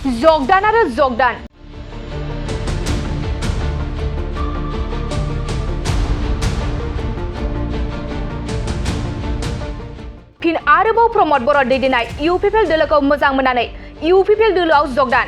जगदान आरो जगदान फिन आरोबाव प्रमद बर' दैदेननाय इउपिपिएल दोलोखौ मोजां मोननानै इउपिपिएल दोलोआव जगदान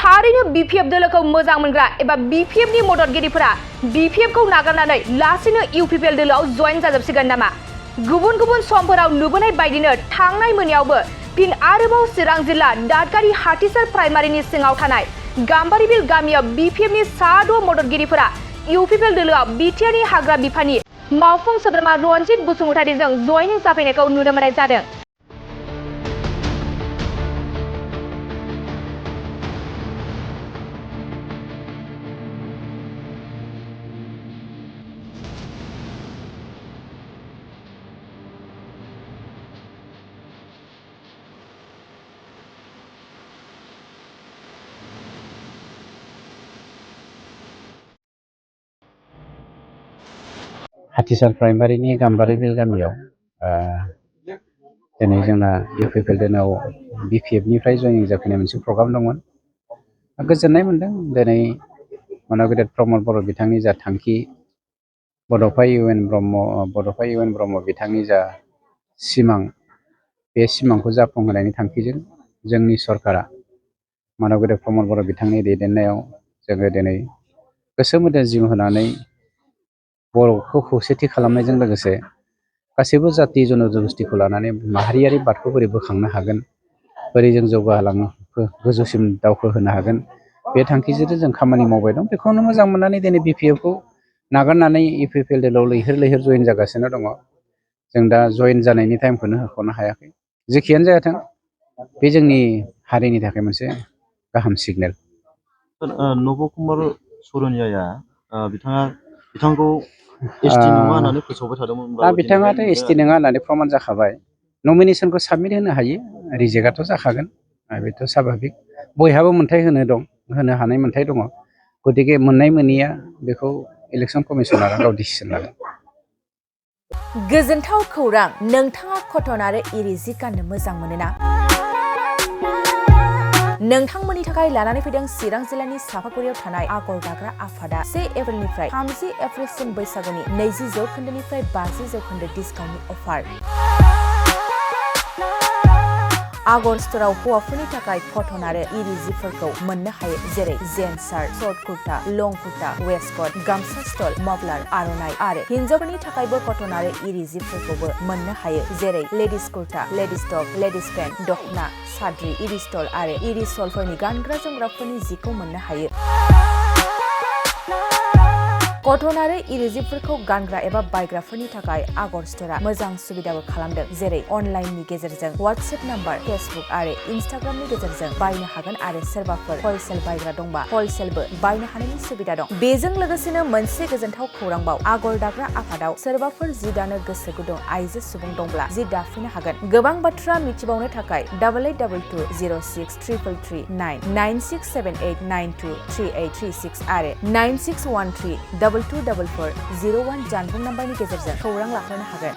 थारैनो बीपीएफ दोलोखौ मोजां मोनग्रा एबा बीपीएफ नि मददगिरिफोरा बीपीएफ खौ नागारनानै लासैनो इउपिपिएल दोलोआव जयेन जाजोबसिगोन नामा? गुबुन गुबुन समफोराव नुबोनाय बायदिनो थांनाय मोनायावबो फिन आरोबाव चिरां जिल्ला दादगारि हाथिसार प्राइमारिनि सिङाव थानाय गाम्बारिबिल गामियाव बीपीएफ नि साद' मददगिरिफोरा इउपिपिएल दोलोआव बिटिआरनि हाग्रा बिफाननि मावफुं सोद्रोमा रनजित बसुमतारीजों जयेनिं जाफैनायखौ नुनो मोननाय जादों। हाथिसार प्राइमारिनि गाम्बारिबिल गामियाव दिनै जोंना इउपिपिएल दोलोआव बीपीएफनिफ्राय जयेनिं जाफैनाय मोनसे प्रग्राम दंमोन। गोजोननाय मोन्दों दिनै मानगेदेर प्रमद बर' बिथांनि जा थांखि बड'फा इउ एन ब्रह्म बिथांनि जा सिमां बे सिमांखौ जाफुंहोनायनि थांखिजों जोंनि सरकारा मानगेदेर प्रमद बर' बिथांनि दैदेननायाव जोङो दिनै गोसो मोदोम जिउ होनानै बर'खौ खौसेथि खालामनायजों लोगोसे गासैबो जाति जन'गोष्ठीखौ लानानै माहारियारि बादखौ बोरै बोखांनो हागोन, बोरै जों जौगाहोलांनो गोजौसिम दावखोहोनो हागोन, बे थांखिजों जों खामानि मावबाय दं। बेखौनो मोजां मोननानै दिनै बीपीएफखौ नागारनानै इउपिपिएल दोलोआव लैहोर लैहोर जयेन जागासिनो दङ। जों दा जयेन जानायनि टाइमखौनो होख'नो हायाखै। जेखियानो जायाथों बे जोंनि हारिनि थाखाय मोनसे गाहाम सिगनेल। नब कुमार सरनियाया बिथांखौ एसटि नङा होननानै फोसावबाय थादोंमोन। दा बिथाङाथ' एसटि नङा होननानै प्रमान जाखाबाय। नमिनेसनखौ साबमिट होनो हायो, रिजेक्टआथ' जाखागोन, बेथ' साभाबिक। बयहाबो मोन्थाय होनो हानाय मोन्थाय दङ। गतिके मोननाय मोनैया बेखौ इलेक्सन कमिसनारा गाव डिसिसन लागोन। गोजोनथाव खौरां, नोंथाङा कटन आरो इरि जि गाननो मोजां मोनोना? नोंथांमोननि थाखाय लानानै फैदों चिरां जिल्लानि सापागुरियाव थानाय आगर दाग्रा आफादा 1 एप्रिलनिफ्राय 30 एप्रिलसिम बैसागुनि 20% 50% डिसकाउन्टनि अफार। आगर स्ट'राव हौवाफोरनि थाखाय कटन आरो इरि जिफोरखौ मोननो हायो, जेरै जेन्स शार्ट, शर्ट कुर्ता, लं कुर्ता, वेस्टकट, गामसा स्टल, मफलार, आर'नाइ आरो हिन्जावफोरनि थाखायबो कटन आरो इरि जिफोरखौबो मोननो हायो, जेरै ladies kurta, ladies top, ladies pant, दखना, साद्रि, इरि स्टल आरो इरि सलफोरनि गानग्रा जोमग्राफोरनि जिखौ मोननो हायो। कटन आरो इरि जिफोरखौ गानग्रा एबा बायग्राफोरनि थाखाय आगर स्ट'रा मोजां सुबिदाबो खालामदों, जेरै अनलाइननि गेजेरजों वाट्सएप नाम्बार, फेसबुक आरो इन्स्टाग्रामनि गेजेरजों बायनो हागोन आरो सोरबाफोर हलसेल बायग्रा दंबा हलसेलबो बायनो हानायनि सुबिदा दं। बेजों लोगोसेनो मोनसे गोजोनथाव खौरांबाव, आगर दाग्रा आफादाव सोरबाफोर जि दानो गोसो गुदुं आइजो सुबुं दंब्ला जि दाफिननो हागोन। गोबां बाथ्रा मिथिबावनो थाखाय 8822063339 9678923836 आरो 9613224401 जानबुं नाम्बारनि गेजेरजों खौरां लाहरनो हागोन।